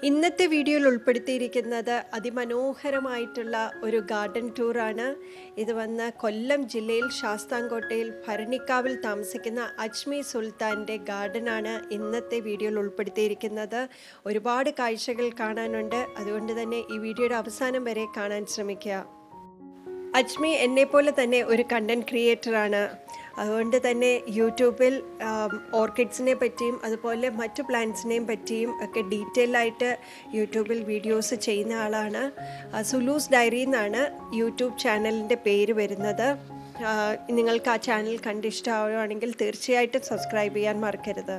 ഇന്നത്തെ വീഡിയോയിൽ ഉൾപ്പെടുത്തിയിരിക്കുന്നത് അതിമനോഹരമായിട്ടുള്ള ഒരു ഗാർഡൻ ടൂറാണ്. ഇത് വന്ന് കൊല്ലം ജില്ലയിൽ ശാസ്താംകോട്ടയിൽ ഭരണിക്കാവിൽ താമസിക്കുന്ന അജ്മി സുൽത്താൻ്റെ ഗാർഡനാണ് ഇന്നത്തെ വീഡിയോയിൽ ഉൾപ്പെടുത്തിയിരിക്കുന്നത്. ഒരുപാട് കാഴ്ചകൾ കാണാനുണ്ട്, അതുകൊണ്ട് തന്നെ ഈ വീഡിയോയുടെ അവസാനം വരെ കാണാൻ ശ്രമിക്കുക. അജ്മി എന്നെപ്പോലെ തന്നെ ഒരു കണ്ടൻറ് ക്രിയേറ്ററാണ്. അതുകൊണ്ട് തന്നെ യൂട്യൂബിൽ ഓർക്കിഡ്സിനെ പറ്റിയും അതുപോലെ മറ്റു പ്ലാന്റ്സിനെയും പറ്റിയും ഒക്കെ ഡീറ്റെയിൽ ആയിട്ട് യൂട്യൂബിൽ വീഡിയോസ് ചെയ്യുന്ന ആളാണ്. സുലൂസ് ഡയറി എന്നാണ് യൂട്യൂബ് ചാനലിൻ്റെ പേര് വരുന്നത്. നിങ്ങൾക്ക് ആ ചാനൽ കണ്ടിഷ്ടമാവുകയാണെങ്കിൽ തീർച്ചയായിട്ടും സബ്സ്ക്രൈബ് ചെയ്യാൻ മറക്കരുത്.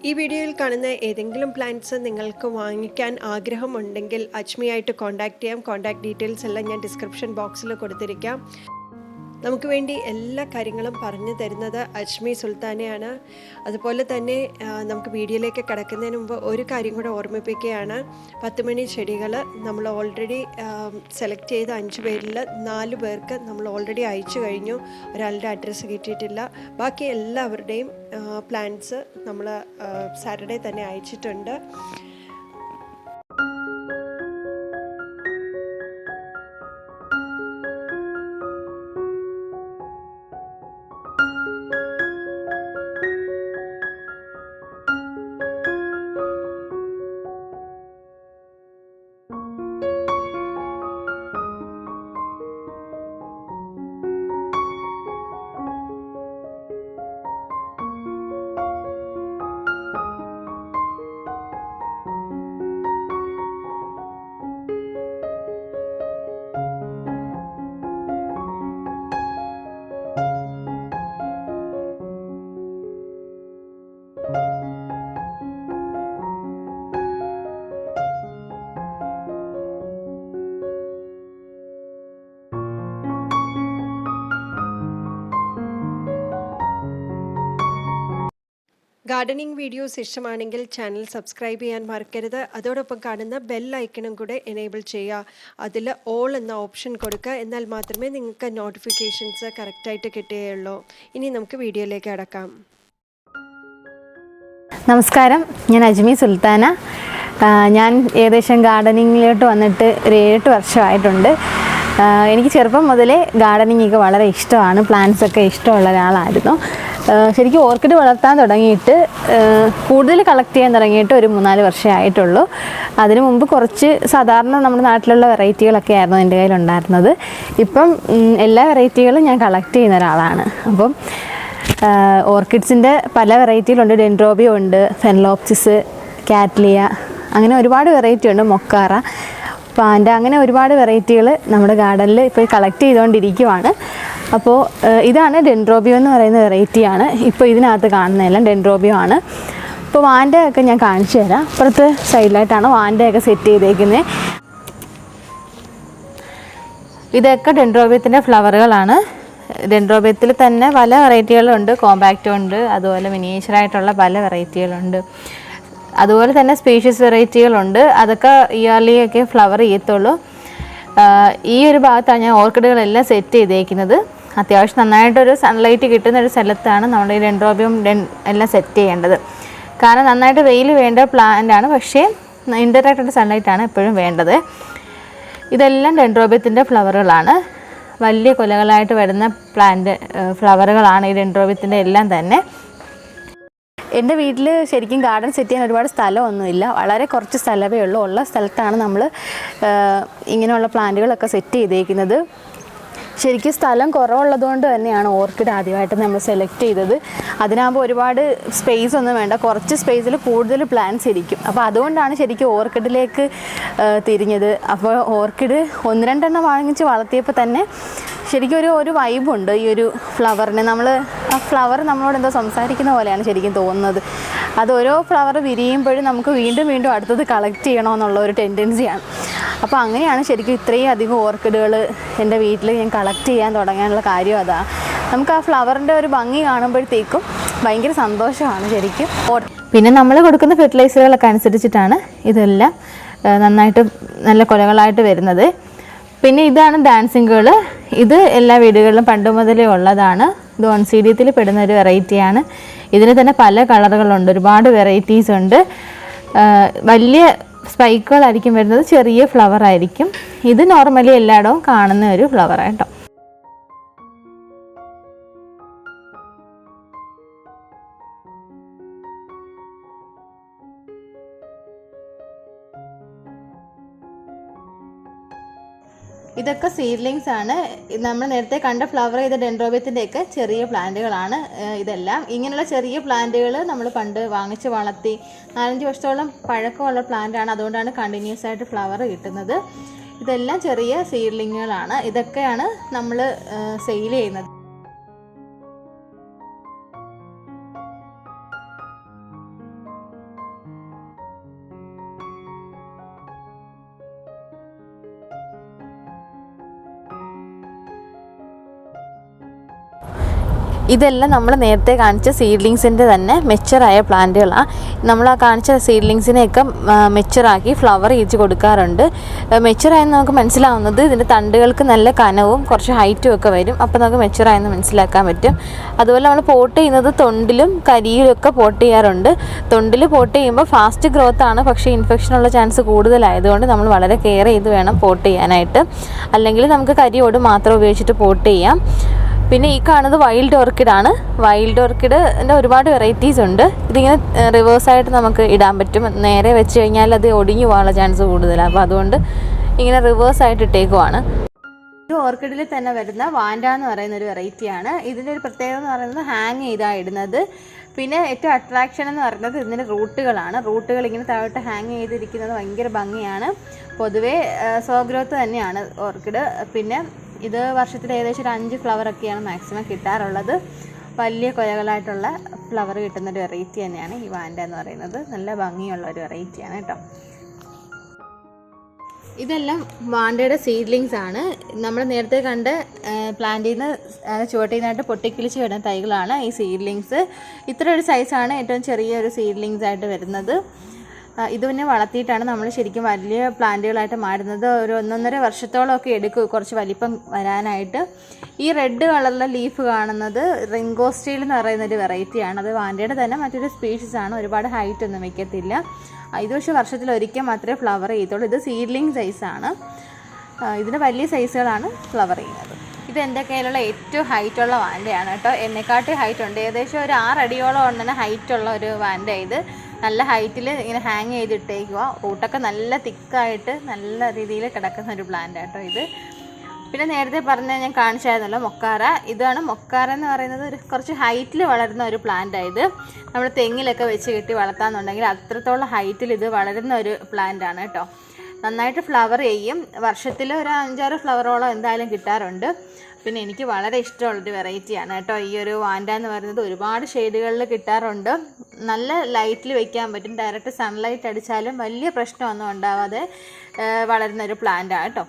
ഈ വീഡിയോയിൽ കാണുന്ന ഏതെങ്കിലും പ്ലാന്റ്സ് നിങ്ങൾക്ക് വാങ്ങിക്കാൻ ആഗ്രഹമുണ്ടെങ്കിൽ അജ്മിയായിട്ട് കോൺടാക്റ്റ് ചെയ്യാം. കോൺടാക്ട് ഡീറ്റെയിൽസ് എല്ലാം ഞാൻ ഡിസ്ക്രിപ്ഷൻ ബോക്സിൽ കൊടുത്തിരിക്കാം. നമുക്ക് വേണ്ടി എല്ലാ കാര്യങ്ങളും പറഞ്ഞു തരുന്നത് അജ്മി സുൽത്താനയാണ്. അതുപോലെ തന്നെ നമുക്ക് വീഡിയോയിലേക്ക് കടക്കുന്നതിന് മുമ്പ് ഒരു കാര്യം കൂടെ ഓർമ്മിപ്പിക്കുകയാണ്. 10 മണി ചെടികൾ നമ്മൾ ഓൾറെഡി സെലക്ട് ചെയ്ത 5 പേരിൽ 4 പേർക്ക് നമ്മൾ ഓൾറെഡി അയച്ചു കഴിഞ്ഞു. ഒരാളുടെ അഡ്രസ്സ് കിട്ടിയിട്ടില്ല. ബാക്കി എല്ലാവരുടെയും പ്ലാന്റ്സ് നമ്മൾ സാറ്റർഡേ തന്നെ അയച്ചിട്ടുണ്ട്. ഗാർഡനിങ് വീഡിയോസ് ഇഷ്ടമാണെങ്കിൽ ചാനൽ സബ്സ്ക്രൈബ് ചെയ്യാൻ മറക്കരുത്. അതോടൊപ്പം കാണുന്ന ബെൽ ഐക്കണും കൂടെ എനേബിൾ ചെയ്യുക. അതിൽ ഓൾ എന്ന ഓപ്ഷൻ കൊടുക്കുക. എന്നാൽ മാത്രമേ നിങ്ങൾക്ക് നോട്ടിഫിക്കേഷൻസ് കറക്റ്റായിട്ട് കിട്ടുകയുള്ളൂ. ഇനി നമുക്ക് വീഡിയോയിലേക്ക് കടക്കാം. നമസ്കാരം, ഞാൻ അജ്മി സുൽത്താന. ഞാൻ ഏകദേശം ഗാർഡനിങ്ങിലോട്ട് വന്നിട്ട് ഒരു 7 വർഷമായിട്ടുണ്ട്. എനിക്ക് ചെറുപ്പം മുതലേ ഗാർഡനിങ്ങൊക്കെ വളരെ ഇഷ്ടമാണ്. പ്ലാന്റ്സൊക്കെ ഇഷ്ടമുള്ള ഒരാളായിരുന്നു. ശരിക്കും ഓർക്കിഡ് വളർത്താൻ തുടങ്ങിയിട്ട് കൂടുതൽ കളക്ട് ചെയ്യാൻ തുടങ്ങിയിട്ട് ഒരു 3-4 വർഷമായിട്ടുള്ളൂ. അതിനു മുമ്പ് കുറച്ച് സാധാരണ നമ്മുടെ നാട്ടിലുള്ള വെറൈറ്റികളൊക്കെ ആയിരുന്നു എൻ്റെ കയ്യിലുണ്ടായിരുന്നത്. ഇപ്പം എല്ലാ വെറൈറ്റികളും ഞാൻ കളക്ട് ചെയ്യുന്ന ഒരാളാണ്. അപ്പം ഓർക്കിഡ്സിൻ്റെ പല വെറൈറ്റികളുണ്ട്. ഡെൻഡ്രോബിയം ഉണ്ട്, ഫെൻലോപ്സിസ്, കാറ്റ്ലിയ, അങ്ങനെ ഒരുപാട് വെറൈറ്റി ഉണ്ട്. മൊക്കാറ, പാൻഡ, അങ്ങനെ ഒരുപാട് വെറൈറ്റികൾ നമ്മുടെ ഗാർഡനിൽ ഇപ്പോൾ കളക്ട് ചെയ്തുകൊണ്ടിരിക്കുവാണ്. അപ്പോൾ ഇതാണ് ഡെൻഡ്രോബിയം എന്ന് പറയുന്ന വെറൈറ്റിയാണ്. ഇപ്പോൾ ഇതിനകത്ത് കാണുന്നതെല്ലാം ഡെൻഡ്രോബിയം ആണ്. ഇപ്പോൾ വാൻഡയൊക്കെ ഞാൻ കാണിച്ചു തരാം. അപ്പുറത്ത് സൈഡിലായിട്ടാണ് വാൻഡയൊക്കെ സെറ്റ് ചെയ്തേക്കുന്നത്. ഇതൊക്കെ ഡെൻഡ്രോബിയത്തിൻ്റെ ഫ്ലവറുകളാണ്. ഡെൻഡ്രോബിയത്തിൽ തന്നെ പല വെറൈറ്റികളുണ്ട്. കോമ്പാക്റ്റും ഉണ്ട്, അതുപോലെ മിനിയേച്ചറായിട്ടുള്ള പല വെറൈറ്റികളുണ്ട്. അതുപോലെ തന്നെ സ്പീഷ്യസ് വെറൈറ്റികളുണ്ട്. അതൊക്കെ ഇയർലി ഒക്കെ ഫ്ലവർ ചെയ്യത്തുള്ളൂ. ഈ ഒരു ഭാഗത്താണ് ഞാൻ ഓർക്കിഡുകളെല്ലാം സെറ്റ് ചെയ്തേക്കുന്നത്. അത്യാവശ്യം നന്നായിട്ടൊരു സൺലൈറ്റ് കിട്ടുന്ന ഒരു സ്ഥലത്താണ് നമ്മുടെ ഈ ഡെൻഡ്രോബിയം എല്ലാം സെറ്റ് ചെയ്യേണ്ടത്. കാരണം നന്നായിട്ട് വെയിൽ വേണ്ട പ്ലാന്റാണ്, പക്ഷേ ഇൻഡയറക്റ്റ് സൺലൈറ്റാണ് എപ്പോഴും വേണ്ടത്. ഇതെല്ലാം ഡെൻഡ്രോബിയത്തിൻ്റെ ഫ്ലവറുകളാണ്. വലിയ കൊലകളായിട്ട് വരുന്ന ഫ്ലവറുകളാണ് ഈ ഡെൻഡ്രോബിയത്തിൻ്റെ എല്ലാം തന്നെ. എൻ്റെ വീട്ടിൽ ശരിക്കും ഗാർഡൻ സെറ്റ് ചെയ്യാൻ ഒരുപാട് സ്ഥലമൊന്നുമില്ല. വളരെ കുറച്ച് സ്ഥലമേ ഉള്ളൂ. ഉള്ള സ്ഥലത്താണ് നമ്മൾ ഇങ്ങനെയുള്ള പ്ലാന്റുകളൊക്കെ സെറ്റ് ചെയ്തേക്കുന്നത്. ശരിക്കും സ്ഥലം കുറവുള്ളതുകൊണ്ട് തന്നെയാണ് ഓർക്കിഡ് ആദ്യമായിട്ട് നമ്മൾ സെലക്ട് ചെയ്തത്. അതിനാകുമ്പോൾ ഒരുപാട് സ്പേസ് ഒന്നും വേണ്ട, കുറച്ച് സ്പേസിൽ കൂടുതൽ പ്ലാന്റ്സ് ഇരിക്കും. അപ്പോൾ അതുകൊണ്ടാണ് ശരിക്കും ഓർക്കിഡിലേക്ക് തിരിഞ്ഞത്. അപ്പോൾ ഓർക്കിഡ് 1-2 എണ്ണം വാങ്ങിച്ച് വളർത്തിയപ്പോൾ തന്നെ ശരിക്കും ഒരു വൈബുണ്ട് ഈ ഒരു ഫ്ലവറിന്. ആ ഫ്ലവർ നമ്മളോട് എന്തോ സംസാരിക്കുന്ന പോലെയാണ് ശരിക്കും തോന്നുന്നത്. അത് ഓരോ ഫ്ലവർ വിരിയുമ്പോഴും നമുക്ക് വീണ്ടും വീണ്ടും അടുത്തത് കളക്ട് ചെയ്യണമെന്നുള്ള ഒരു ടെൻഡൻസിയാണ്. അപ്പോൾ അങ്ങനെയാണ് ശരിക്കും ഇത്രയും അധികം ഓർക്കിഡുകൾ എൻ്റെ വീട്ടിൽ ഞാൻ കളക്ട് ചെയ്യാൻ തുടങ്ങാനുള്ള കാര്യം അതാണ്. നമുക്ക് ആ ഫ്ലവറിൻ്റെ ഒരു ഭംഗി കാണുമ്പോഴത്തേക്കും ഭയങ്കര സന്തോഷമാണ് ശരിക്കും. പിന്നെ നമ്മൾ കൊടുക്കുന്ന ഫെർട്ടിലൈസറുകളൊക്കെ അനുസരിച്ചിട്ടാണ് ഇതെല്ലാം നന്നായിട്ട് നല്ല കൊലകളായിട്ട് വരുന്നത്. പിന്നെ ഇതാണ് ഡാൻസിങ് ഗേൾ. ഇത് എല്ലാ വീടുകളിലും പണ്ട് മുതലേ ഉള്ളതാണ്. ഇത് ഓൺസീഡിയത്തിൽ പെടുന്ന ഒരു വെറൈറ്റിയാണ്. ഇതിന് തന്നെ പല കളറുകളുണ്ട്, ഒരുപാട് വെറൈറ്റീസ് ഉണ്ട്. വലിയ സ്പൈക്കുകളായിരിക്കും വരുന്നത്, ചെറിയ ഫ്ലവർ ആയിരിക്കും. ഇത് നോർമലി എല്ലായിടവും കാണുന്ന ഒരു ഫ്ലവറാണ് കേട്ടോ. ഇതൊക്കെ സീഡ്ലിങ്സ് ആണ്. നമ്മൾ നേരത്തെ കണ്ട ഫ്ലവർ ചെയ്ത ഡെൻഡ്രോബിയത്തിൻ്റെയൊക്കെ ചെറിയ പ്ലാന്റുകളാണ് ഇതെല്ലാം. ഇങ്ങനെയുള്ള ചെറിയ പ്ലാന്റുകൾ നമ്മൾ പണ്ട് വാങ്ങിച്ച് വളർത്തി 4-5 വർഷത്തോളം പഴക്കമുള്ള പ്ലാന്റാണ്. അതുകൊണ്ടാണ് കണ്ടിന്യൂസ് ആയിട്ട് ഫ്ലവർ കിട്ടുന്നത്. ഇതെല്ലാം ചെറിയ സീഡ്ലിങ്ങുകളാണ്. ഇതൊക്കെയാണ് നമ്മൾ സെയിൽ ചെയ്യുന്നത്. ഇതെല്ലാം നമ്മൾ നേരത്തെ കാണിച്ച സീഡ്ലിങ്സിൻ്റെ തന്നെ മെച്ചുറായ പ്ലാന്റുകളാണ്. നമ്മൾ ആ കാണിച്ച സീഡ്ലിങ്സിനെയൊക്കെ മെച്ചുറാക്കി ഫ്ലവർ ചെയ്ത് കൊടുക്കാറുണ്ട്. മെച്ചുറായെന്ന് നമുക്ക് മനസ്സിലാവുന്നത് ഇതിൻ്റെ തണ്ടുകൾക്ക് നല്ല കനവും കുറച്ച് ഹൈറ്റും ഒക്കെ വരും. അപ്പോൾ നമുക്ക് മെച്ചുറായെന്ന് മനസ്സിലാക്കാൻ പറ്റും. അതുപോലെ നമ്മൾ പോട്ട് ചെയ്യുന്നത് തൊണ്ടിലും കരിയിലും ഒക്കെ പോട്ട് ചെയ്യാറുണ്ട്. തൊണ്ടിൽ പോട്ട് ചെയ്യുമ്പോൾ ഫാസ്റ്റ് ഗ്രോത്ത് ആണ്, പക്ഷേ ഇൻഫെക്ഷനുള്ള ചാൻസ് കൂടുതലായതുകൊണ്ട് നമ്മൾ വളരെ കെയർ ചെയ്ത് വേണം പോട്ട് ചെയ്യാനായിട്ട്. അല്ലെങ്കിൽ നമുക്ക് കരിയോട് മാത്രം ഉപയോഗിച്ചിട്ട് പോട്ട് ചെയ്യാം. പിന്നെ ഈ കാണുന്നത് വൈൽഡ് ഓർക്കിഡാണ്. വൈൽഡ് ഓർക്കിഡിൻ്റെ ഒരുപാട് വെറൈറ്റീസ് ഉണ്ട്. ഇതിങ്ങനെ റിവേഴ്സായിട്ട് നമുക്ക് ഇടാൻ പറ്റും. നേരെ വെച്ച് കഴിഞ്ഞാൽ അത് ഒടിഞ്ഞു പോകാനുള്ള ചാൻസ് കൂടുതലാണ്. അപ്പോൾ അതുകൊണ്ട് ഇങ്ങനെ റിവേഴ്സായിട്ട് ഇട്ടേക്കുവാണ്. ഇത് ഓർക്കിഡിൽ തന്നെ വരുന്ന വാൻഡ എന്ന് പറയുന്ന ഒരു വെറൈറ്റിയാണ്. ഇതിൻ്റെ ഒരു പ്രത്യേകത എന്ന് പറയുന്നത് ഹാങ് ചെയ്താണ് ഇടുന്നത്. പിന്നെ ഏറ്റവും അട്രാക്ഷൻ എന്ന് പറയുന്നത് ഇതിൻ്റെ റൂട്ടുകളാണ്. റൂട്ടുകൾ ഇങ്ങനെ താഴോട്ട് ഹാങ് ചെയ്തിരിക്കുന്നത് ഭയങ്കര ഭംഗിയാണ്. പൊതുവേ സോ ഗ്രോത്ത് തന്നെയാണ് ഓർക്കിഡ്. പിന്നെ ഇത് വർഷത്തിൽ ഏകദേശം ഒരു 5 ഫ്ലവറൊക്കെയാണ് മാക്സിമം കിട്ടാറുള്ളത്. വലിയ കൊലകളായിട്ടുള്ള ഫ്ലവർ കിട്ടുന്നൊരു വെറൈറ്റി തന്നെയാണ് ഈ വാൻഡ എന്ന് പറയുന്നത്. നല്ല ഭംഗിയുള്ള ഒരു വെറൈറ്റിയാണ് കേട്ടോ. ഇതെല്ലാം വാൻഡയുടെ സീഡ്ലിങ്സ് ആണ്. നമ്മൾ നേരത്തെ കണ്ട പ്ലാന്റിൽ നിന്ന് ചുവട്ടിൽ നിന്നായിട്ട് പൊട്ടിക്കിളിച്ച് വരുന്ന തൈകളാണ് ഈ സീഡ്ലിങ്സ്. ഇത്ര ഒരു സൈസാണ് ഏറ്റവും ചെറിയൊരു സീഡ്ലിങ്സ് ആയിട്ട് വരുന്നത്. ഇത് പിന്നെ വളർത്തിയിട്ടാണ് നമ്മൾ ശരിക്കും വലിയ പ്ലാന്റുകളായിട്ട് മാറുന്നത്. ഒരു 1.5 വർഷത്തോളമൊക്കെ എടുക്കും കുറച്ച് വലിപ്പം വരാനായിട്ട്. ഈ റെഡ് കളറിലെ ലീഫ് കാണുന്നത് റിംഗോസ്റ്റീൽ എന്ന് പറയുന്നൊരു വെറൈറ്റിയാണ്. അത് വാൻഡയുടെ തന്നെ മറ്റൊരു സ്പീഷീസ് ആണ്. ഒരുപാട് ഹൈറ്റ് ഒന്നും വയ്ക്കത്തില്ല. ഇത് പക്ഷേ വർഷത്തിൽ ഒരിക്കൽ മാത്രമേ ഫ്ലവർ ചെയ്യത്തുള്ളൂ. ഇത് സീഡ്ലിംഗ് സൈസാണ്. ഇതിന് വലിയ സൈസുകളാണ് ഫ്ലവർ ചെയ്യുന്നത്. ഇത് എൻ്റെ കയ്യിലുള്ള ഏറ്റവും ഹൈറ്റുള്ള വാൻഡയാണ് കേട്ടോ. എന്നെക്കാട്ടി ഹൈറ്റ് ഉണ്ട്. ഏകദേശം ഒരു 6 അടിയോളം ഉണ്ടെന്ന് ഹൈറ്റുള്ള ഒരു വാൻഡ. ഇത് നല്ല ഹൈറ്റിൽ ഇങ്ങനെ ഹാങ് ചെയ്തിട്ടേക്കുക. റൂട്ടൊക്കെ നല്ല തിക്കായിട്ട് നല്ല രീതിയിൽ കിടക്കുന്ന ഒരു പ്ലാന്റ് കേട്ടോ ഇത്. പിന്നെ നേരത്തെ ഞാൻ കാണിച്ചായിരുന്നല്ലോ മൊക്കാര. ഇതാണ് മൊക്കാര എന്ന് പറയുന്നത്. ഒരു കുറച്ച് ഹൈറ്റിൽ വളരുന്ന ഒരു പ്ലാന്റാണ് ഇത്. നമ്മൾ തെങ്ങിലൊക്കെ വെച്ച് കെട്ടി വളർത്താമെന്നുണ്ടെങ്കിൽ അത്രത്തോളം ഹൈറ്റിൽ ഇത് വളരുന്ന ഒരു പ്ലാന്റാണ് കേട്ടോ. നന്നായിട്ട് ഫ്ലവർ ചെയ്യും. വർഷത്തിൽ ഒരു 5-6 ഫ്ലവറോളം എന്തായാലും കിട്ടാറുണ്ട്. പിന്നെ എനിക്ക് വളരെ ഇഷ്ടമുള്ളൊരു വെറൈറ്റിയാണ് കേട്ടോ ഈ ഒരു വാൻഡ എന്ന് പറയുന്നത്. ഒരുപാട് ഷെയ്ഡുകളിൽ കിട്ടാറുണ്ട്. നല്ല ലൈറ്റിൽ വെക്കാൻ പറ്റും. ഡയറക്റ്റ് സൺലൈറ്റ് അടിച്ചാലും വലിയ പ്രശ്നമൊന്നും ഉണ്ടാവാതെ വളരുന്നൊരു പ്ലാന്റാണ് കേട്ടോ.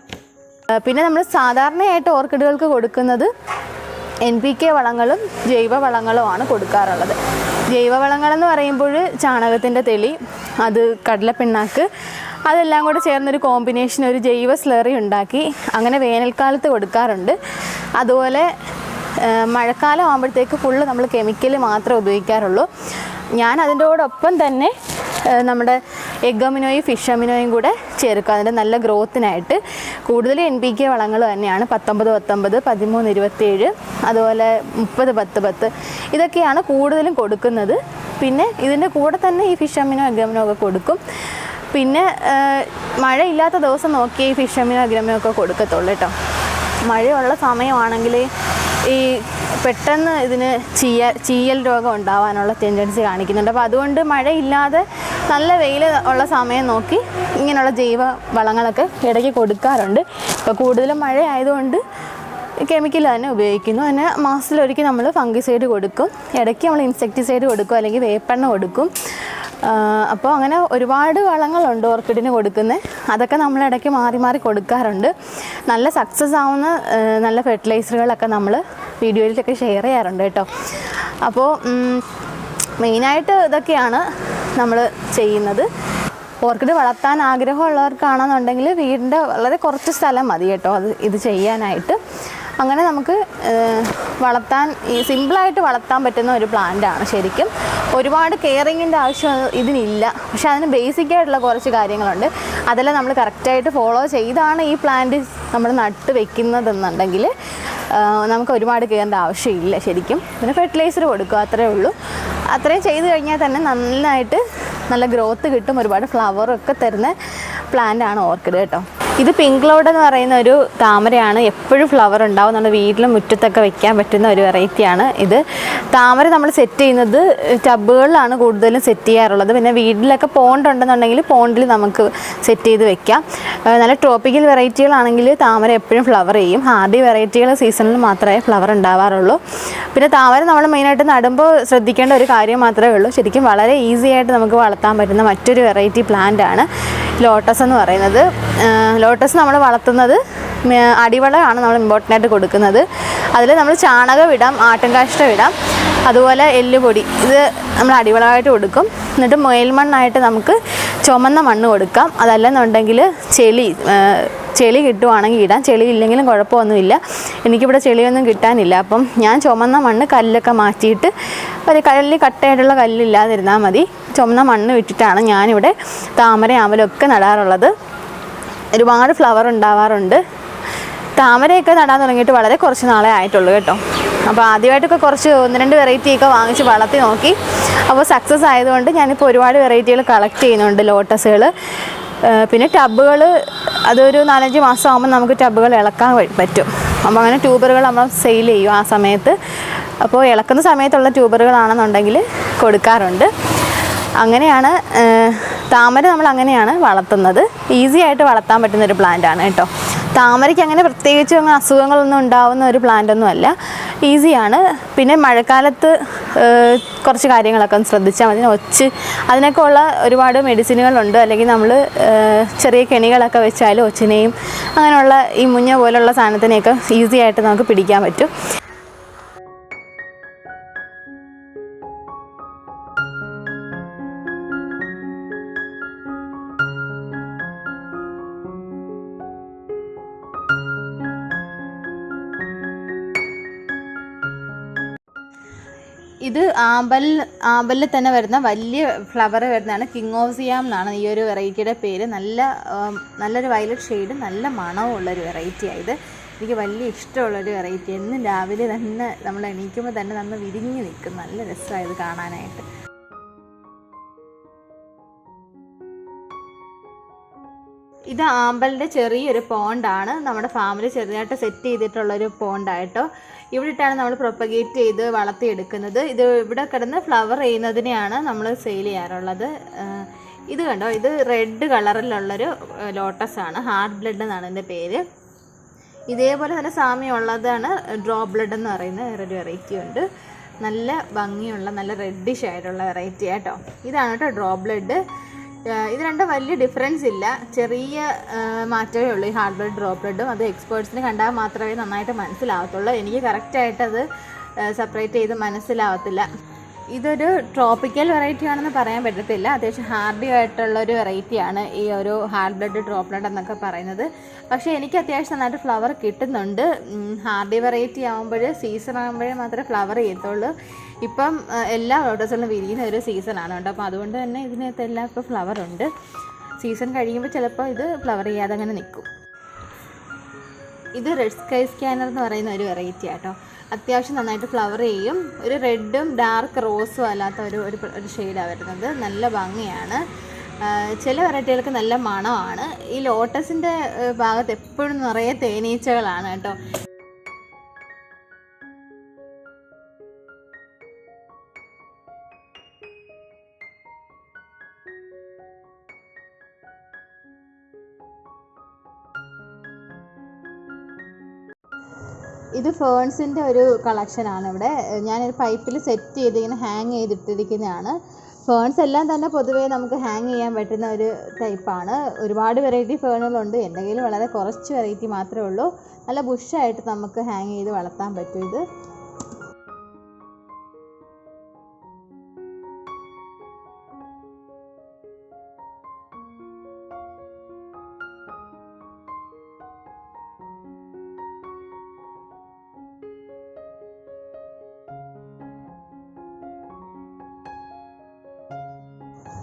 പിന്നെ നമ്മൾ സാധാരണയായിട്ട് ഓർക്കിഡുകൾക്ക് കൊടുക്കുന്നത് NPK വളങ്ങളും ജൈവ വളങ്ങളുമാണ് കൊടുക്കാറുള്ളത്. ജൈവവളങ്ങളെന്ന് പറയുമ്പോൾ ചാണകത്തിൻ്റെ തെളി, അത് കടലപ്പിണ്ണാക്ക്, അതെല്ലാം കൂടെ ചേർന്നൊരു കോമ്പിനേഷൻ ഒരു ജൈവ സ്ലറി ഉണ്ടാക്കി അങ്ങനെ വേനൽക്കാലത്ത് കൊടുക്കാറുണ്ട്. അതുപോലെ മഴക്കാലം ആകുമ്പോഴത്തേക്ക് ഫുള്ള് നമ്മൾ കെമിക്കൽ മാത്രമേ ഉപയോഗിക്കാറുള്ളൂ. ഞാൻ അതിൻ്റെ കൂടൊപ്പം തന്നെ നമ്മുടെ എഗ് അമിനോയും ഫിഷ് അമിനോയും കൂടെ ചേർക്കുക അതിൻ്റെ നല്ല ഗ്രോത്തിനായിട്ട്. കൂടുതൽ NPK വളങ്ങൾ തന്നെയാണ്. 19-19, 13-27, അതുപോലെ 30-10-10 ഇതൊക്കെയാണ് കൂടുതലും കൊടുക്കുന്നത്. പിന്നെ ഇതിൻ്റെ കൂടെ തന്നെ ഈ ഫിഷ് അമിനോ എഗ് അമിനോ ഒക്കെ കൊടുക്കും. പിന്നെ മഴയില്ലാത്ത ദിവസം നോക്കി ഈ ഫിഷ് അമിനോ എഗ് അമിനോ ഒക്കെ കൊടുക്കത്തുള്ളൂ കേട്ടോ. മഴയുള്ള സമയമാണെങ്കിൽ ഈ പെട്ടെന്ന് ഇതിന് ചീയൽ രോഗം ഉണ്ടാവാനുള്ള ടെൻഡൻസി കാണിക്കുന്നുണ്ട്. അപ്പോൾ അതുകൊണ്ട് മഴയില്ലാതെ നല്ല വെയിൽ ഉള്ള സമയം നോക്കി ഇങ്ങനെയുള്ള ജൈവ വളങ്ങളൊക്കെ ഇടയ്ക്ക് കൊടുക്കാറുണ്ട്. ഇപ്പോൾ കൂടുതലും മഴ ആയതുകൊണ്ട് കെമിക്കൽ തന്നെ ഉപയോഗിക്കുന്നു. അതിന് മാസത്തിലൊരിക്കൽ നമ്മൾ ഫംഗിസൈഡ് കൊടുക്കും. ഇടയ്ക്ക് നമ്മൾ ഇൻസെക്ടിസൈഡ് കൊടുക്കും, അല്ലെങ്കിൽ വേപ്പെണ്ണ കൊടുക്കും. അപ്പോൾ അങ്ങനെ ഒരുപാട് വളങ്ങളുണ്ട് ഓർക്കിഡിന് കൊടുക്കുന്നത്. അതൊക്കെ നമ്മൾ ഇടയ്ക്ക് മാറി മാറി കൊടുക്കാറുണ്ട്. നല്ല സക്സസ് ആവുന്ന നല്ല ഫെർട്ടിലൈസറുകളൊക്കെ നമ്മൾ വീഡിയോയിലൊക്കെ ഷെയർ ചെയ്യാറുണ്ട് കേട്ടോ. അപ്പോൾ മെയിനായിട്ട് ഇതൊക്കെയാണ് നമ്മൾ ചെയ്യുന്നത്. ഓർക്കിഡ് വളർത്താൻ ആഗ്രഹമുള്ളവർക്കാണെന്നുണ്ടെങ്കിൽ വീടിൻ്റെ വളരെ കുറച്ച് സ്ഥലം മതി കേട്ടോ ഇത് ചെയ്യാനായിട്ട്. അങ്ങനെ നമുക്ക് വളർത്താൻ സിമ്പിളായിട്ട് വളർത്താൻ പറ്റുന്ന ഒരു പ്ലാന്റാണ് ശരിക്കും. ഒരുപാട് കെയറിങ്ങിൻ്റെ ആവശ്യം ഇതിനില്ല. പക്ഷെ അതിന് ബേസിക്കായിട്ടുള്ള കുറച്ച് കാര്യങ്ങളുണ്ട്. അതെല്ലാം നമ്മൾ കറക്റ്റായിട്ട് ഫോളോ ചെയ്താണ് ഈ പ്ലാന്റ് നമ്മൾ നട്ട് വെക്കുന്നതെന്നുണ്ടെങ്കിൽ നമുക്ക് ഒരുപാട് കെയറിൻ്റെ ആവശ്യമില്ല ശരിക്കും. പിന്നെ ഫെർട്ടിലൈസർ കൊടുക്കുക, അത്രയേ ഉള്ളൂ. അത്രയും ചെയ്ത് കഴിഞ്ഞാൽ തന്നെ നന്നായിട്ട് നല്ല ഗ്രോത്ത് കിട്ടും. ഒരുപാട് ഫ്ലവറൊക്കെ തരുന്ന പ്ലാന്റാണ് ഓർക്കിഡ് കേട്ടോ. ഇത് പിങ്ക് ക്ലൗഡ് എന്ന് പറയുന്ന ഒരു താമരയാണ്. എപ്പോഴും ഫ്ലവർ ഉണ്ടാവും. നമ്മുടെ വീട്ടിലും മുറ്റത്തൊക്കെ വെക്കാൻ പറ്റുന്ന ഒരു വെറൈറ്റിയാണ് ഇത്. താമര നമ്മൾ സെറ്റ് ചെയ്യുന്നത് ടബുകളിലാണ് കൂടുതലും സെറ്റ് ചെയ്യാറുള്ളത്. പിന്നെ വീട്ടിലൊക്കെ പോണ്ട് ഉണ്ടെന്നുണ്ടെങ്കിൽ പോണ്ടിൽ നമുക്ക് സെറ്റ് ചെയ്ത് വെക്കാം. നല്ല ട്രോപ്പിക്കൽ വെറൈറ്റികളാണെങ്കിൽ താമര എപ്പോഴും ഫ്ലവർ ചെയ്യും. ഹാർഡി വെറൈറ്റികൾ സീസണിൽ മാത്രമേ ഫ്ലവർ ഉണ്ടാവാറുള്ളൂ. പിന്നെ താമര നമ്മൾ മെയിനായിട്ട് നടുമ്പോൾ ശ്രദ്ധിക്കേണ്ട ഒരു കാര്യം മാത്രമേ ഉള്ളൂ. ശരിക്കും വളരെ ഈസി ആയിട്ട് നമുക്ക് വളർത്താൻ പറ്റുന്ന മറ്റൊരു വെറൈറ്റി പ്ലാന്റ് ആണ് ലോട്ടസ് എന്ന് പറയുന്നത്. ലോട്ടസ് നമ്മൾ വളർത്തുന്നത് അടിവളമാണ് നമ്മൾ ഇമ്പോർട്ടൻ്റ് ആയിട്ട് കൊടുക്കുന്നത്. അതിൽ നമ്മൾ ചാണകം ഇടാം, ആട്ടുംകാഷ്ടം ഇടാം, അതുപോലെ എല്ലുപൊടി, ഇത് നമ്മൾ അടിവളമായിട്ട് കൊടുക്കും. എന്നിട്ട് മേൽമണ്ണായിട്ട് നമുക്ക് ചുമന്ന മണ്ണ് കൊടുക്കാം. അതല്ലെന്നുണ്ടെങ്കിൽ ചെളി കിട്ടുവാണെങ്കിൽ ഇടാം. ചെളി ഇല്ലെങ്കിലും കുഴപ്പമൊന്നുമില്ല. എനിക്കിവിടെ ചെളിയൊന്നും കിട്ടാനില്ല. അപ്പം ഞാൻ ചുമന്ന മണ്ണ് കല്ലൊക്കെ മാറ്റിയിട്ട്, ഒരു കല്ല് കട്ടയായിട്ടുള്ള കല്ലില്ലാതിരുന്നാൽ മതി, ചുമന്ന മണ്ണ് വിട്ടിട്ടാണ് ഞാനിവിടെ താമര ആമ്പലൊക്കെ നടാറുള്ളത്. ഒരുപാട് ഫ്ലവർ ഉണ്ടാവാറുണ്ട്. താമരയൊക്കെ നടാൻ തുടങ്ങിയിട്ട് വളരെ കുറച്ച് നാളെ ആയിട്ടുള്ളൂ കേട്ടോ. അപ്പോൾ ആദ്യമായിട്ടൊക്കെ കുറച്ച് 1-2 വെറൈറ്റിയൊക്കെ വാങ്ങിച്ച് വളർത്തി നോക്കി. അപ്പോൾ സക്സസ് ആയതുകൊണ്ട് ഞാനിപ്പോൾ ഒരുപാട് വെറൈറ്റികൾ കളക്ട് ചെയ്യുന്നുണ്ട് ലോട്ടസുകൾ. പിന്നെ ടബുകൾ, അതൊരു 4-5 മാസം ആകുമ്പോൾ നമുക്ക് ടബുകൾ ഇളക്കാൻ പറ്റും. അപ്പോൾ അങ്ങനെ ട്യൂബറുകൾ നമ്മൾ സെയിൽ ചെയ്യും ആ സമയത്ത്. അപ്പോൾ ഇളക്കുന്ന സമയത്തുള്ള ട്യൂബറുകളാണെന്നുണ്ടെങ്കിൽ കൊടുക്കാറുണ്ട്. അങ്ങനെയാണ് താമര നമ്മൾ അങ്ങനെയാണ് വളർത്തുന്നത്. ഈസി ആയിട്ട് വളർത്താൻ പറ്റുന്നൊരു പ്ലാന്റാണ് കേട്ടോ. താമരയ്ക്ക് അങ്ങനെ പ്രത്യേകിച്ച് അങ്ങനെ അസുഖങ്ങളൊന്നും ഉണ്ടാവുന്ന ഒരു പ്ലാന്റൊന്നും അല്ല, ഈസിയാണ്. പിന്നെ മഴക്കാലത്ത് കുറച്ച് കാര്യങ്ങളൊക്കെ ഒന്ന് ശ്രദ്ധിച്ചാൽ മതി. അതിനൊക്കെ ഉള്ള ഒരുപാട് മെഡിസിനുകളുണ്ട്. അല്ലെങ്കിൽ നമ്മൾ ചെറിയ കെണികളൊക്കെ വെച്ചാൽ ഒച്ചിനെയും അങ്ങനെയുള്ള ഈ മുഞ്ഞ പോലുള്ള സാധനത്തിനെയൊക്കെ ഈസി ആയിട്ട് നമുക്ക് പിടിക്കാൻ പറ്റും. ഇത് ആമ്പലിൽ തന്നെ വരുന്ന വലിയ ഫ്ലവർ വരുന്നതാണ്. കിങ് ഓഫ് സിയാം എന്നാണ് ഈ ഒരു വെറൈറ്റിയുടെ പേര്. നല്ലൊരു വയലറ്റ് ഷെയ്ഡ്, നല്ല മണമുള്ളൊരു വെറൈറ്റിയാണ് ഇത്. എനിക്ക് വലിയ ഇഷ്ടമുള്ളൊരു വെറൈറ്റി. എന്നും രാവിലെ തന്നെ നമ്മൾ എണീക്കുമ്പോൾ തന്നെ നമ്മൾ വിരിഞ്ഞ് നിൽക്കും. നല്ല രസമാണ് ഇത് കാണാനായിട്ട്. ഇത് ആമ്പലിൻ്റെ ചെറിയൊരു പോണ്ടാണ്. നമ്മുടെ ഫാമിൽ ചെറുതായിട്ട് സെറ്റ് ചെയ്തിട്ടുള്ളൊരു പോണ്ടായിട്ടോ. ഇവിടെ ഇട്ടാണ് നമ്മൾ പ്രൊപ്പഗേറ്റ് ചെയ്ത് വളർത്തിയെടുക്കുന്നത്. ഇത് ഇവിടെ കിടന്ന് ഫ്ലവർ ചെയ്യുന്നതിനെയാണ് നമ്മൾ സെയിൽ ചെയ്യാറുള്ളത്. ഇത് കണ്ടോ, ഇത് റെഡ് കളറിലുള്ളൊരു ലോട്ടസാണ്. ഹാർഡ് ബ്ലഡ് എന്നാണ് എൻ്റെ പേര്. ഇതേപോലെ തന്നെ സാമ്യമുള്ളതാണ് ഡ്രോപ്പ് ബ്ലഡ് എന്ന് പറയുന്ന വേറൊരു വെറൈറ്റി ഉണ്ട്. നല്ല ഭംഗിയുള്ള നല്ല റെഡിഷ് ആയിട്ടുള്ള വെറൈറ്റി ആട്ടോ. ഇതാണ് കേട്ടോ ഡ്രോപ്പ് ബ്ലഡ്. ഇത് രണ്ടും വലിയ ഡിഫറൻസ് ഇല്ല, ചെറിയ മാറ്റമേ ഉള്ളൂ ഈ ഹാർഡ് ബ്ലഡ് ഡ്രോപ്പ് ബ്ലഡും. അത് എക്സ്പേർട്സിന് കണ്ടാൽ മാത്രമേ നന്നായിട്ട് മനസ്സിലാവത്തുള്ളൂ. എനിക്ക് കറക്റ്റായിട്ടത് സെപ്പറേറ്റ് ചെയ്ത് മനസ്സിലാവത്തില്ല. ഇതൊരു ട്രോപ്പിക്കൽ വെറൈറ്റി ആണെന്ന് പറയാൻ പറ്റത്തില്ല. അത്യാവശ്യം ഹാർഡി ആയിട്ടുള്ളൊരു വെറൈറ്റിയാണ് ഈ ഒരു ഹാർഡ് ബ്ലഡ് ഡ്രോപ്പ് ബ്ലഡ് എന്നൊക്കെ പറയുന്നത്. പക്ഷേ എനിക്ക് അത്യാവശ്യം നന്നായിട്ട് ഫ്ലവർ കിട്ടുന്നുണ്ട്. ഹാർഡി വെറൈറ്റി ആകുമ്പോൾ സീസൺ ആകുമ്പോഴേ മാത്രമേ ഫ്ലവർ ചെയ്യത്തുള്ളൂ. ഇപ്പം എല്ലാ ലോട്ടസുകളും വിരിയുന്ന ഒരു സീസണാണ് കേട്ടോ. അപ്പോൾ അതുകൊണ്ട് തന്നെ ഇതിനകത്തെല്ലാം ഇപ്പോൾ ഫ്ലവർ ഉണ്ട്. സീസൺ കഴിയുമ്പോൾ ചിലപ്പോൾ ഇത് ഫ്ലവർ ചെയ്യാതെ അങ്ങനെ നിൽക്കും. ഇത് റെഡ് സ്കൈ സ്കാനർ എന്ന് പറയുന്ന ഒരു വെറൈറ്റി ആട്ടോ. അത്യാവശ്യം നന്നായിട്ട് ഫ്ലവർ ചെയ്യും. ഒരു റെഡും ഡാർക്ക് റോസും അല്ലാത്ത ഒരു ഷെയ്ഡാണ് വരുന്നത്. നല്ല ഭംഗിയാണ്. ചില വെറൈറ്റികൾക്ക് നല്ല മണമാണ്. ഈ ലോട്ടസിൻ്റെ ഭാഗത്ത് എപ്പോഴും നിറയെ തേനീച്ചകളാണ് കേട്ടോ. ഇത് ഫേൺസിൻ്റെ ഒരു കളക്ഷനാണ്. ഇവിടെ ഞാനൊരു പൈപ്പിൽ സെറ്റ് ചെയ്ത് ഇങ്ങനെ ഹാങ് ചെയ്തിട്ടിരിക്കുന്നതാണ്. ഫേൺസ് എല്ലാം തന്നെ പൊതുവേ നമുക്ക് ഹാങ് ചെയ്യാൻ പറ്റുന്ന ഒരു ടൈപ്പാണ്. ഒരുപാട് വെറൈറ്റി ഫേണുകളുണ്ട്. എൻ്റെ കയ്യിൽ വളരെ കുറച്ച് വെറൈറ്റി മാത്രമേ ഉള്ളൂ. നല്ല ബുഷായിട്ട് നമുക്ക് ഹാങ് ചെയ്ത് വളർത്താൻ പറ്റും ഇത്.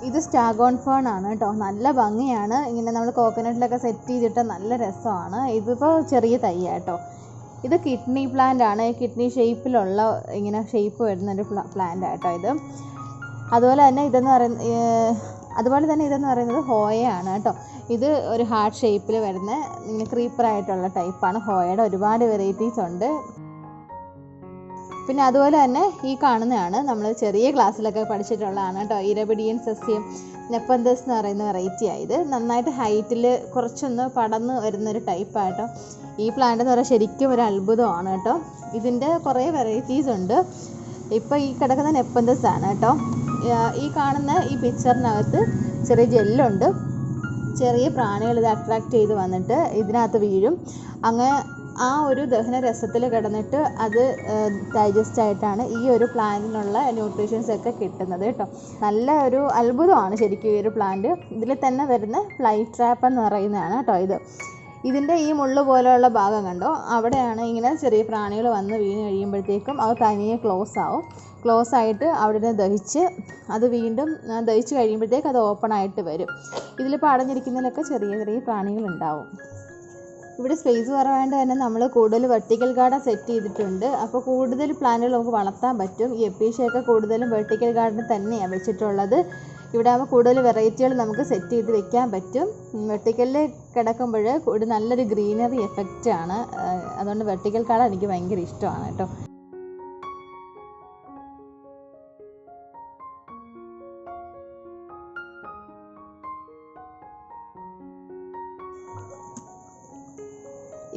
ഇത് സ്റ്റാഗോൺ ഫേൺ ആണ് കേട്ടോ. നല്ല ഭംഗിയാണ്. ഇങ്ങനെ നമ്മൾ കോക്കനട്ടിലൊക്കെ സെറ്റ് ചെയ്തിട്ട് നല്ല രസമാണ്. ഇതിപ്പോൾ ചെറിയ തൈയാട്ടോ. ഇത് കിഡ്നി പ്ലാന്റ് ആണ്. കിഡ്നി ഷേപ്പിലുള്ള ഇങ്ങനെ ഷേപ്പ് വരുന്നൊരു പ്ലാന്റ് ആട്ടോ ഇത്. അതുപോലെ തന്നെ ഇതെന്ന് പറയുന്നത് ഹോയയാണ് കേട്ടോ. ഇത് ഒരു ഹാർട്ട് ഷേപ്പിൽ വരുന്ന ഇങ്ങനെ ക്രീപ്പറായിട്ടുള്ള ടൈപ്പാണ്. ഹോയയുടെ ഒരുപാട് വെറൈറ്റീസ് ഉണ്ട്. പിന്നെ അതുപോലെ തന്നെ ഈ കാണുന്നതാണ് നമ്മൾ ചെറിയ ക്ലാസ്സിലൊക്കെ പഠിച്ചിട്ടുള്ളതാണ് കേട്ടോ. ഇരപിഡിയൻ സസ്യം നെപ്പന്തസ് എന്ന് പറയുന്ന വെറൈറ്റി ആയത്. നന്നായിട്ട് ഹൈറ്റിൽ കുറച്ചൊന്ന് പടന്ന് വരുന്നൊരു ടൈപ്പായിട്ടോ. ഈ പ്ലാന്റ് എന്ന് പറയുന്നത് ശരിക്കും ഒരു അത്ഭുതമാണ് കേട്ടോ. ഇതിൻ്റെ കുറേ വെറൈറ്റീസ് ഉണ്ട്. ഇപ്പോൾ ഈ കിടക്കുന്ന നെപ്പന്തസ് ആണ് കേട്ടോ. ഈ കാണുന്ന ഈ പിക്ചറിനകത്ത് ചെറിയ ജെല്ലുണ്ട്. ചെറിയ പ്രാണികൾ ഇത് അട്രാക്റ്റ് ചെയ്ത് വന്നിട്ട് ഇതിനകത്ത് വീഴും. അങ്ങനെ ആ ഒരു ദഹന രസത്തിൽ കിടന്നിട്ട് അത് ഡൈജസ്റ്റ് ആയിട്ടാണ് ഈ ഒരു പ്ലാന്റിനുള്ള ന്യൂട്രീഷൻസ് ഒക്കെ കിട്ടുന്നത് കേട്ടോ. നല്ല ഒരു അത്ഭുതമാണ് ശരിക്കും ഈ ഒരു പ്ലാന്റ്. ഇതിൽ തന്നെ വരുന്ന ഫ്ലൈ ട്രാപ്പ് എന്ന് പറയുന്നതാണ് കേട്ടോ ഇതിൻ്റെ ഈ മുള്ളു പോലെയുള്ള ഭാഗം കണ്ടോ, അവിടെയാണ് ഇങ്ങനെ ചെറിയ പ്രാണികൾ വന്ന് വീണ് കഴിയുമ്പോഴത്തേക്കും അത് തനിയെ ക്ലോസ് ആവും. ക്ലോസ് ആയിട്ട് അവിടെ നിന്ന് ദഹിച്ച് അത് വീണ്ടും ദഹിച്ച് കഴിയുമ്പോഴത്തേക്ക് അത് ഓപ്പൺ ആയിട്ട് വരും. ഇതിലിപ്പോൾ അടഞ്ഞിരിക്കുന്നതിലൊക്കെ ചെറിയ ചെറിയ പ്രാണികളുണ്ടാവും. ഇവിടെ സ്പേസ് കുറവായതുകൊണ്ട് തന്നെ നമ്മൾ കൂടുതൽ വെർട്ടിക്കൽ ഗാർഡൻ സെറ്റ് ചെയ്തിട്ടുണ്ട്. അപ്പോൾ കൂടുതൽ പ്ലാന്റുകൾ നമുക്ക് വളർത്താൻ പറ്റും. ഈ എപ്പീഷ്യയൊക്കെ കൂടുതലും വെർട്ടിക്കൽ ഗാർഡൻ തന്നെയാണ് വെച്ചിട്ടുള്ളത്. ഇവിടെ ആകുമ്പോൾ കൂടുതൽ വെറൈറ്റികൾ നമുക്ക് സെറ്റ് ചെയ്ത് വെക്കാൻ പറ്റും. വെർട്ടിക്കലിൽ കിടക്കുമ്പോൾ ഒരു നല്ലൊരു ഗ്രീനറി എഫക്റ്റാണ്. അതുകൊണ്ട് വെർട്ടിക്കൽ ഗാർഡൻ എനിക്ക് ഭയങ്കര ഇഷ്ടമാണ് കേട്ടോ.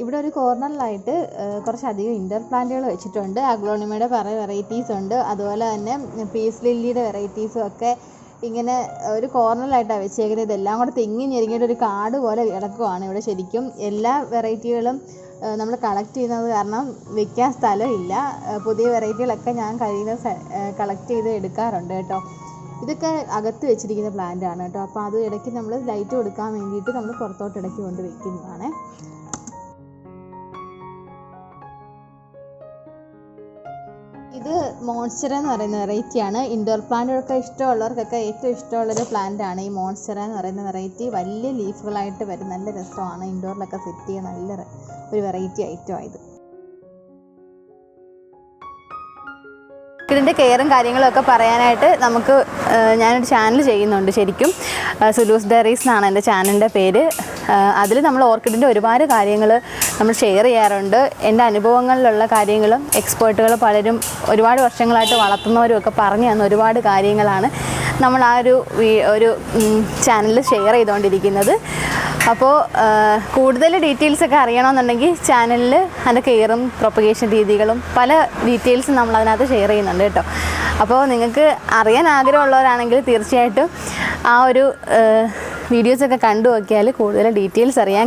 ഇവിടെ ഒരു കോർണറിലായിട്ട് കുറച്ചധികം ഇൻഡോർ പ്ലാന്റുകൾ വെച്ചിട്ടുണ്ട്. അഗ്ലോണിമയുടെ പല വെറൈറ്റീസ് ഉണ്ട്. അതുപോലെ തന്നെ പീസ് ലില്ലിയുടെ വെറൈറ്റീസും ഒക്കെ ഇങ്ങനെ ഒരു കോർണറിലായിട്ടാണ് വെച്ചേക്കുന്നത്. ഇതെല്ലാം കൂടെ തിങ്ങി ഞെരുങ്ങിയിട്ട് ഒരു കാട് പോലെ കിടക്കുവാണ് ഇവിടെ. ശരിക്കും എല്ലാ വെറൈറ്റികളും നമ്മൾ കളക്ട് ചെയ്യുന്നത് കാരണം വെക്കാൻ സ്ഥലമില്ല. പുതിയ വെറൈറ്റികളൊക്കെ ഞാൻ കഴിയുന്ന കളക്ട് ചെയ്ത് എടുക്കാറുണ്ട് കേട്ടോ. ഇതൊക്കെ അകത്ത് വെച്ചിരിക്കുന്ന പ്ലാന്റ് ആണ് കേട്ടോ. അപ്പോൾ അത് ഇടയ്ക്ക് നമ്മൾ ലൈറ്റ് കൊടുക്കാൻ വേണ്ടിയിട്ട് നമ്മൾ പുറത്തോട്ട് ഇടയ്ക്ക് കൊണ്ട് വെക്കുന്നതാണ്. ഇത് മോൺസ്റ്റർ എന്ന് പറയുന്ന വെറൈറ്റിയാണ്. ഇൻഡോർ പ്ലാന്റുകളൊക്കെ ഇഷ്ടമുള്ളവർക്കൊക്കെ ഏറ്റവും ഇഷ്ടമുള്ളൊരു പ്ലാന്റാണ് ഈ മോൺസ്റ്റർ എന്ന് പറയുന്ന വെറൈറ്റി. വലിയ ലീഫുകളായിട്ട് വരും. നല്ല രസമാണ്. ഇൻഡോറിലൊക്കെ സെറ്റ് ചെയ്യാൻ നല്ല ഒരു വെറൈറ്റി ഐറ്റമാണ് ഇത്. ഇതിൻ്റെ കെയറും കാര്യങ്ങളൊക്കെ പറയാനായിട്ട് നമുക്ക് ഞാനൊരു ചാനൽ ചെയ്യുന്നുണ്ട് ശരിക്കും. സുലൂസ് ഡയറീസ് എന്നാണ് എൻ്റെ ചാനലിൻ്റെ പേര്. അതിൽ നമ്മൾ ഓർക്കിഡിൻ്റെ ഒരുപാട് കാര്യങ്ങൾ നമ്മൾ ഷെയർ ചെയ്യാറുണ്ട്. എൻ്റെ അനുഭവങ്ങളിലുള്ള കാര്യങ്ങളും എക്സ്പേർട്ടുകൾ പലരും ഒരുപാട് വർഷങ്ങളായിട്ട് വളർത്തുന്നവരും ഒക്കെ പറഞ്ഞു തന്ന ഒരുപാട് കാര്യങ്ങളാണ് നമ്മൾ ആ ഒരു ചാനലിൽ ഷെയർ ചെയ്തുകൊണ്ടിരിക്കുന്നത്. അപ്പോൾ കൂടുതൽ ഡീറ്റെയിൽസൊക്കെ അറിയണമെന്നുണ്ടെങ്കിൽ ചാനലിൽ അതിൻ്റെ കെയറും പ്രൊപ്പഗേഷൻ രീതികളും പല ഡീറ്റെയിൽസും നമ്മൾ അതിനകത്ത് ഷെയർ ചെയ്യുന്നുണ്ട് കേട്ടോ. അപ്പോൾ നിങ്ങൾക്ക് അറിയാൻ ആഗ്രഹമുള്ളവരാണെങ്കിൽ തീർച്ചയായിട്ടും ആ ഒരു വീഡിയോസൊക്കെ കണ്ടു നോക്കിയാൽ കൂടുതൽ ഡീറ്റെയിൽസ് അറിയാൻ